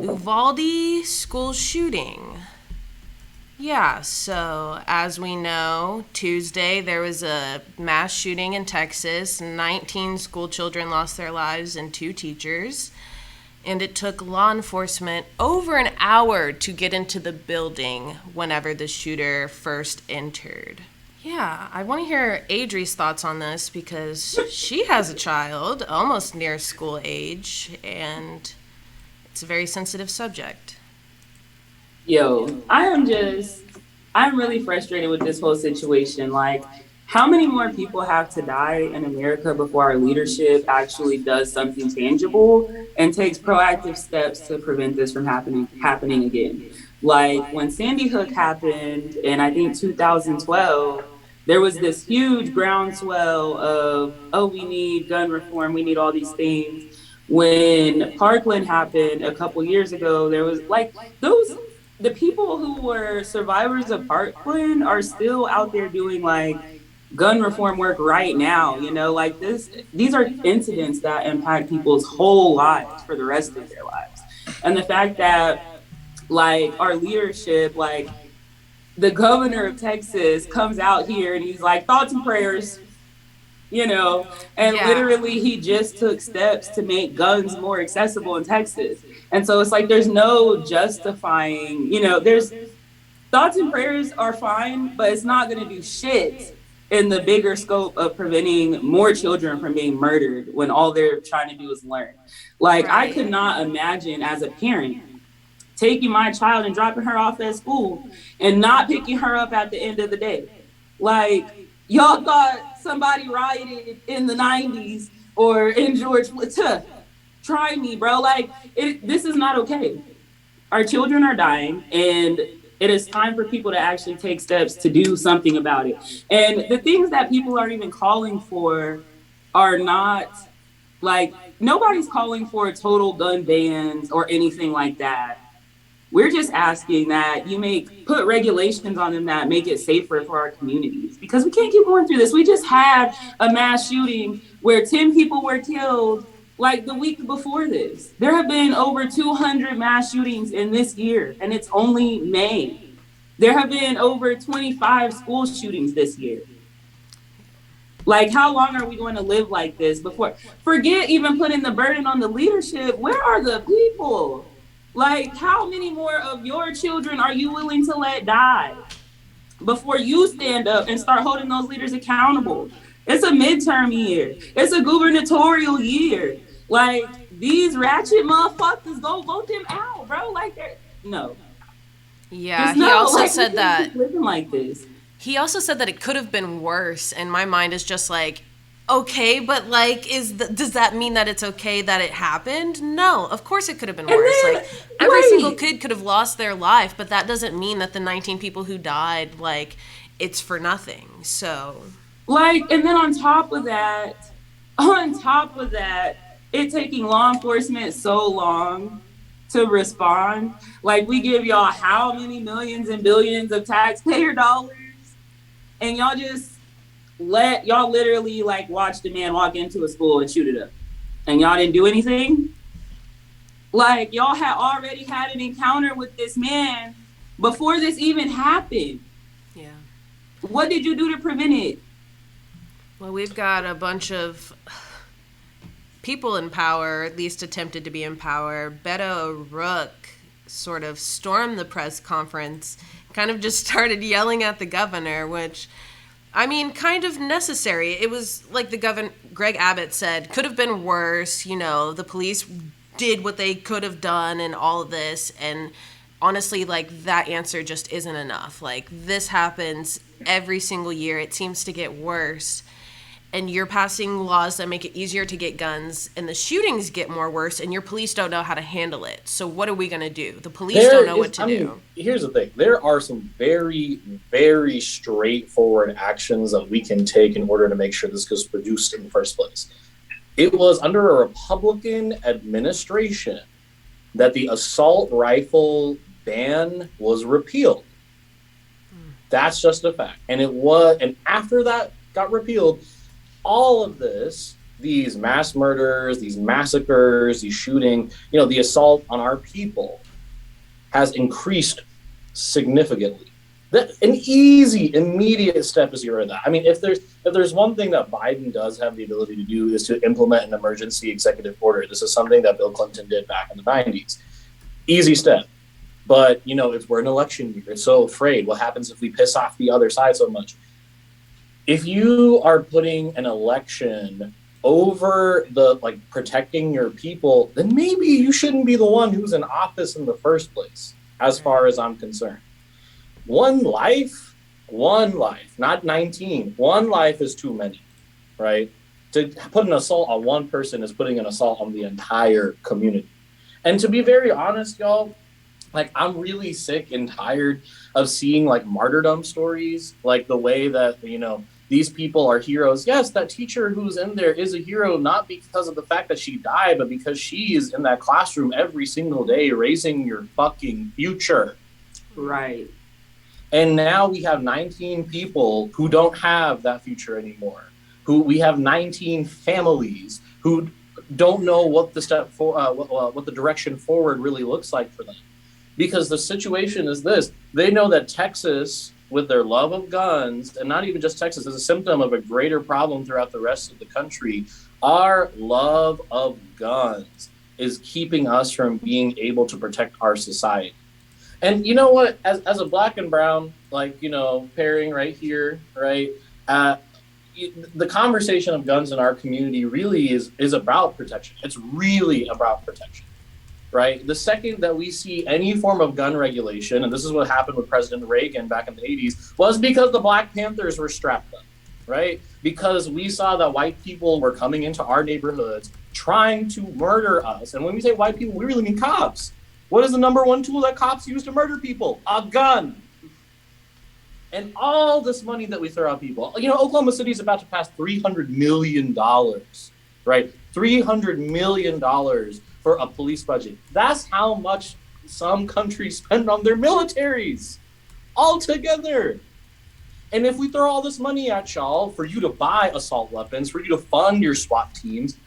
Uvalde school shooting. Yeah, so as we know, Tuesday there was a mass shooting in Texas. 19 school children lost their lives and two teachers. And it took law enforcement over an hour to get into the building whenever the shooter first entered. Yeah, I want to hear Adri's thoughts on this because she has a child almost near school age, and it's a very sensitive subject. Yo, I'm really frustrated with this whole situation. Like, how many more people have to die in America before our leadership actually does something tangible and takes proactive steps to prevent this from happening again? Like when Sandy Hook happened in I think 2012, there was this huge groundswell of, oh, we need gun reform, we need all these things. When Parkland happened a couple years ago, there was like those the people who were survivors of Parkland are still out there doing like gun reform work right now, like these are incidents that impact people's whole lives for the rest of their lives. And the fact that like our leadership, like the governor of Texas comes out here and he's like, thoughts and prayers, and Yeah. literally he just took steps to make guns more accessible in Texas. And so it's like there's no justifying, there's thoughts and prayers are fine, but it's not going to do shit in the bigger scope of preventing more children from being murdered when all they're trying to do is learn. Like, I could not imagine as a parent taking my child and dropping her off at school and not picking her up at the end of the day. Like, y'all thought somebody rioted in the 90s or in George. Try me, bro. Like, this is not okay. Our children are dying, and it is time for people to actually take steps to do something about it. And the things that people are even calling for are not like, nobody's calling for total gun bans or anything like that. We're just asking that you put regulations on them that make it safer for our communities, because we can't keep going through this. We just had a mass shooting where 10 people were killed like the week before this. There have been over 200 mass shootings in this year, and it's only May. There have been over 25 school shootings this year. Like, how long are we going to live like this before? Forget even putting the burden on the leadership. Where are the people? Like, how many more of your children are you willing to let die before you stand up and start holding those leaders accountable? It's a midterm year. It's a gubernatorial year. Like, these ratchet motherfuckers, go vote them out, bro. Like, no. Yeah, He also said that living like this. He also said that it could have been worse, and my mind is just like, okay, but like, does that mean that it's okay that it happened? No, of course it could have been worse. Then, like, every single kid could have lost their life, but that doesn't mean that the 19 people who died, like, it's for nothing. So, like, and then on top of that, it taking law enforcement so long to respond. Like, we give y'all how many millions and billions of taxpayer dollars, and y'all literally like watched a man walk into a school and shoot it up, and y'all didn't do anything. Like, y'all had already had an encounter with this man before this even happened. Yeah. What did you do to prevent it? Well, we've got a bunch of people in power, at least attempted to be in power. Beto O'Rourke sort of stormed the press conference, kind of just started yelling at the governor, which, I mean, kind of necessary. It was like the governor, Greg Abbott said, could have been worse. The police did what they could have done and all of this. And honestly, like, that answer just isn't enough. Like, this happens every single year. It seems to get worse. And you're passing laws that make it easier to get guns, and the shootings get more worse, and your police don't know how to handle it. So what are we going to do? The police don't know what to do. Here's the thing. There are some very, very straightforward actions that we can take in order to make sure this gets produced in the first place. It was under a Republican administration that the assault rifle ban was repealed. That's just a fact. And after that got repealed, all of this these mass murders, these massacres, these shooting, the assault on our people has increased significantly. An easy, immediate step is to that. I mean, if there's one thing that Biden does have the ability to do is to implement an emergency executive order. This is something that Bill Clinton did back in the 90s. Easy step. But, if we're in election year, it's so afraid. What happens if we piss off the other side so much? If you are putting an election over protecting your people, then maybe you shouldn't be the one who's in office in the first place, as far as I'm concerned. One life, not 19. One life is too many, right? To put an assault on one person is putting an assault on the entire community. And to be very honest, y'all, I'm really sick and tired of seeing martyrdom stories, the way that, these people are heroes. Yes, that teacher who's in there is a hero, not because of the fact that she died, but because she is in that classroom every single day raising your fucking future. Right. And now we have 19 people who don't have that future anymore. We have 19 families who don't know what the direction forward really looks like for them. Because the situation is this: they know that Texas, with their love of guns, and not even just Texas, is a symptom of a greater problem throughout the rest of the country. Our love of guns is keeping us from being able to protect our society. And you know what? As a black and brown, pairing right here, right? The conversation of guns in our community really is about protection. It's really about protection, right? The second that we see any form of gun regulation, and this is what happened with President Reagan back in the 80s, was because the Black Panthers were strapped up, right? Because we saw that white people were coming into our neighborhoods trying to murder us. And when we say white people, we really mean cops. What is the number one tool that cops use to murder people? A gun. And all this money that we throw at people, Oklahoma City is about to pass $300 million, right? $300 million for a police budget. That's how much some countries spend on their militaries altogether. And if we throw all this money at y'all for you to buy assault weapons, for you to fund your SWAT teams,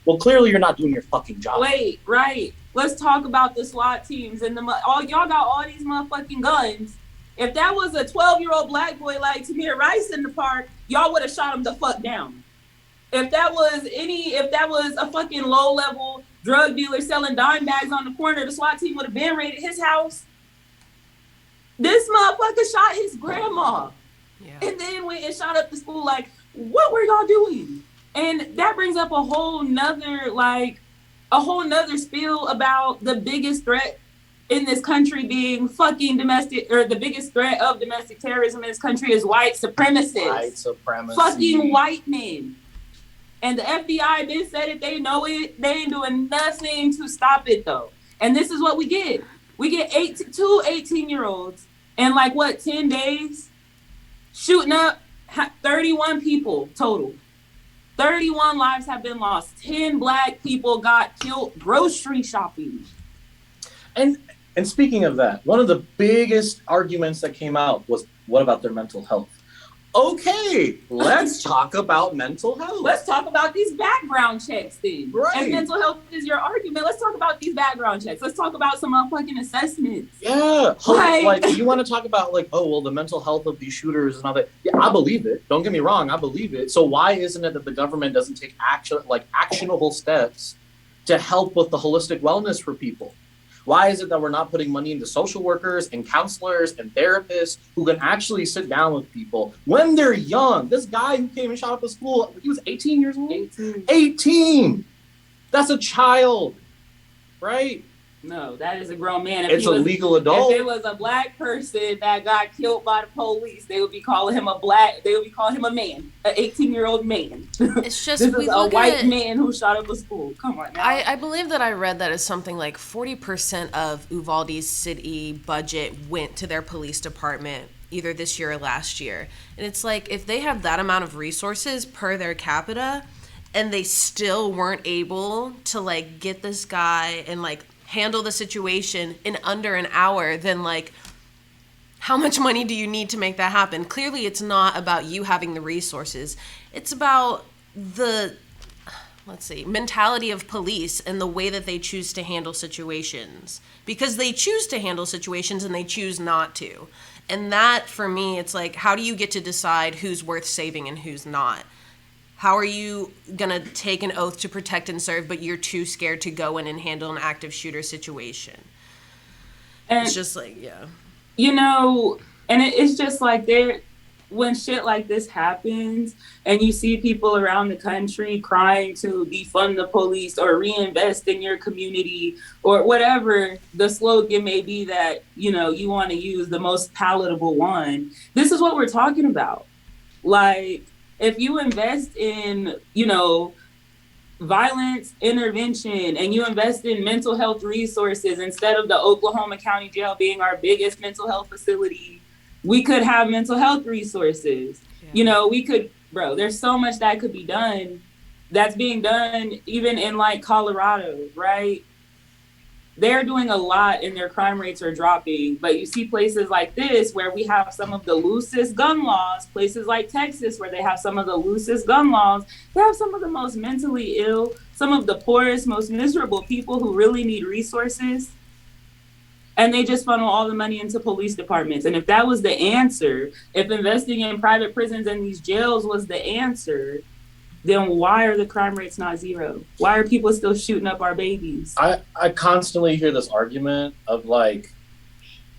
well, clearly you're not doing your fucking job. Wait, right. Let's talk about the SWAT teams and y'all got all these motherfucking guns. If that was a 12-year-old black boy like Tamir Rice in the park, y'all would have shot him the fuck down. If that was a fucking low-level drug dealer selling dime bags on the corner, the SWAT team would have been raided his house. This motherfucker shot his grandma. Yeah. And then went and shot up the school. What were y'all doing? And that brings up a whole nother spiel about the biggest threat in this country being fucking domestic, or the biggest threat of domestic terrorism in this country is white supremacists. White supremacy. Fucking white men. And the FBI been said it, they know it. They ain't doing nothing to stop it though. And this is what we get. We get two 18-year-olds in 10 days shooting up 31 people total. 31 lives have been lost. 10 black people got killed grocery shopping. And speaking of that, one of the biggest arguments that came out was, what about their mental health? Okay, let's talk about mental health. Let's talk about these background checks then. Right. If mental health is your argument, let's talk about these background checks. Let's talk about some motherfucking assessments. Yeah. You want to talk about the mental health of these shooters and all that. Yeah, I believe it. Don't get me wrong, I believe it. So why isn't it that the government doesn't take actionable steps to help with the holistic wellness for people? Why is it that we're not putting money into social workers and counselors and therapists who can actually sit down with people when they're young? This guy who came and shot up a school, he was 18 years old? 18! That's a child, right? No, that is a grown man. It's a legal adult. If it was a black person that got killed by the police, they would be calling him a man, an 18-year-old man. It's just this is a white man who shot up a school. Come on now. I believe that I read that as something like 40% of Uvalde's city budget went to their police department either this year or last year. And it's if they have that amount of resources per their capita and they still weren't able to get this guy and handle the situation in under an hour, then how much money do you need to make that happen? Clearly it's not about you having the resources. It's about the let's see, mentality of police and the way that they choose to handle situations, because they choose to handle situations and they choose not to. And that, for me, it's like, how do you get to decide who's worth saving and who's not? How are you going to take an oath to protect and serve, but you're too scared to go in and handle an active shooter situation? And it's just like, yeah. You know, and it's just like when shit like this happens and you see people around the country crying to defund the police or reinvest in your community or whatever the slogan may be that, you know, you want to use, the most palatable one. This is what we're talking about. Like, if you invest in, you know, violence intervention and you invest in mental health resources instead of the Oklahoma County Jail being our biggest mental health facility, we could have mental health resources. Yeah. You know, we could, bro, there's so much that could be done that's being done even in like Colorado, right? They're doing a lot and their crime rates are dropping. But you see places like this where we have some of the loosest gun laws, places like Texas where they have some of the loosest gun laws. They have some of the most mentally ill, some of the poorest, most miserable people who really need resources. And they just funnel all the money into police departments. And if that was the answer, if investing in private prisons and these jails was the answer, then why are the crime rates not zero? Why are people still shooting up our babies? I constantly hear this argument of like,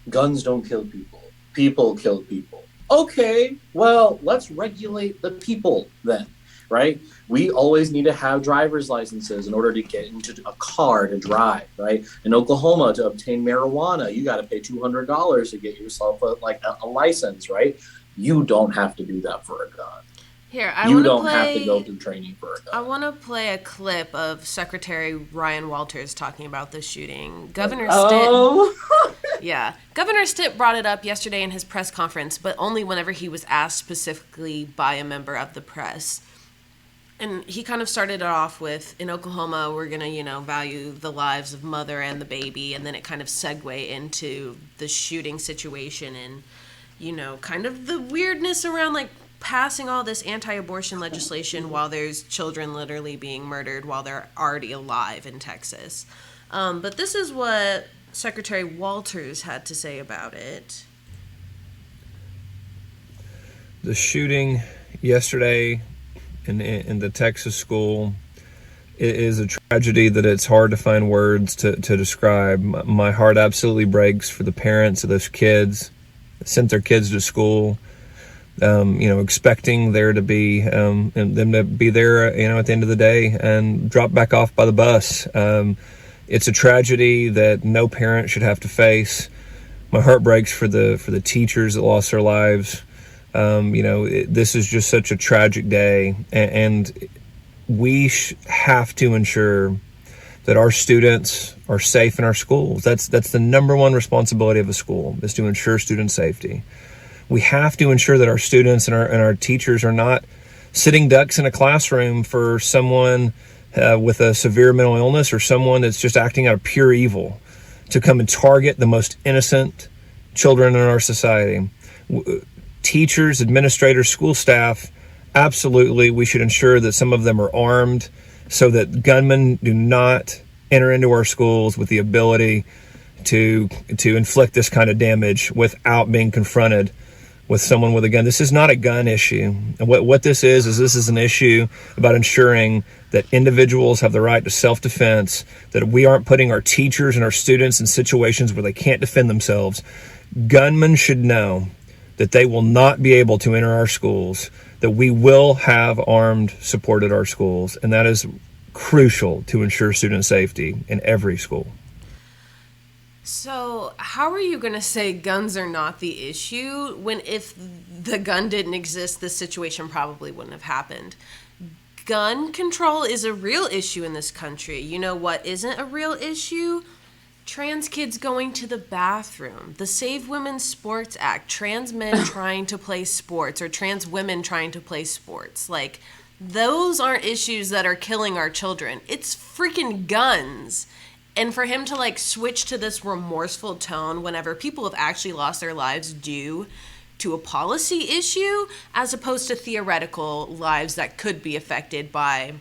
guns don't kill people. People kill people. Okay, well, let's regulate the people then, right? We always need to have driver's licenses in order to get into a car to drive, right? In Oklahoma, to obtain marijuana, you got to pay $200 to get yourself a license, right? You don't have to do that for a gun. Here, you don't have to go through training for a gun. I want to play a clip of Secretary Ryan Walters talking about the shooting. Governor Stitt brought it up yesterday in his press conference, but only whenever he was asked specifically by a member of the press. And he kind of started it off with, in Oklahoma, we're going to, you know, value the lives of mother and the baby, and then it kind of segued into the shooting situation and, you know, kind of the weirdness around, like, passing all this anti-abortion legislation while there's children literally being murdered while they're already alive in Texas. But this is what Secretary Walters had to say about it. The shooting yesterday in the Texas school is a tragedy that it's hard to find words to describe. My heart absolutely breaks for the parents of those kids that sent their kids to school. Expecting there to be and them to be there, at the end of the day and drop back off by the bus. It's a tragedy that no parent should have to face. My heart breaks for the teachers that lost their lives. This is just such a tragic day, and we have to ensure that our students are safe in our schools. That's the number one responsibility of a school, is to ensure student safety. We have to ensure that our students and our teachers are not sitting ducks in a classroom for someone with a severe mental illness or someone that's just acting out of pure evil to come and target the most innocent children in our society. Teachers, administrators, school staff, absolutely, we should ensure that some of them are armed so that gunmen do not enter into our schools with the ability to inflict this kind of damage without being confronted with someone with a gun. This is not a gun issue. And what this is an issue about ensuring that individuals have the right to self-defense, that we aren't putting our teachers and our students in situations where they can't defend themselves. Gunmen should know that they will not be able to enter our schools, that we will have armed support at our schools, and that is crucial to ensure student safety in every school. So how are you going to say guns are not the issue when if the gun didn't exist, this situation probably wouldn't have happened? Gun control is a real issue in this country. You know what isn't a real issue? Trans kids going to the bathroom, the Save Women's Sports Act, trans men trying to play sports, or trans women trying to play sports. Like, those aren't issues that are killing our children. It's freaking guns. And for him to switch to this remorseful tone whenever people have actually lost their lives due to a policy issue, as opposed to theoretical lives that could be affected by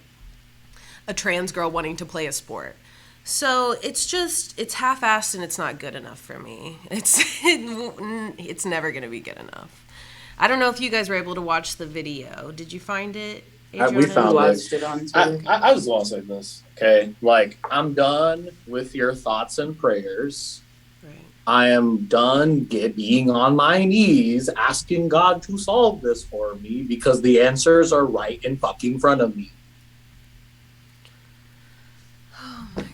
a trans girl wanting to play a sport. So it's half-assed and it's not good enough for me. It's never going to be good enough. I don't know if you guys were able to watch the video. Did you find it, Adriana? We found watched it on Twitter. I just want to say this, okay? Like, I'm done with your thoughts and prayers. Right. I am done being on my knees asking God to solve this for me because the answers are right in fucking front of me. Oh my gosh.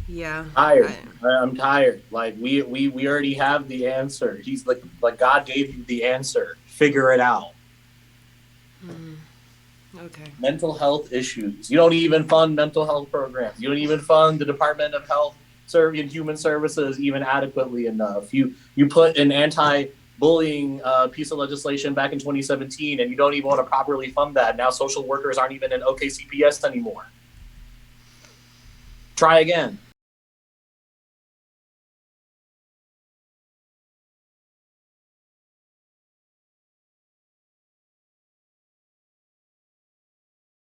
Yeah. I'm tired. Like we already have the answer. He's like God gave you the answer. Figure it out. Okay. Mental health issues. You don't even fund mental health programs. You don't even fund the Department of Health and Human Services even adequately enough. You put an anti-bullying piece of legislation back in 2017, and you don't even want to properly fund that. Now social workers aren't even in OKCPS anymore. Try again.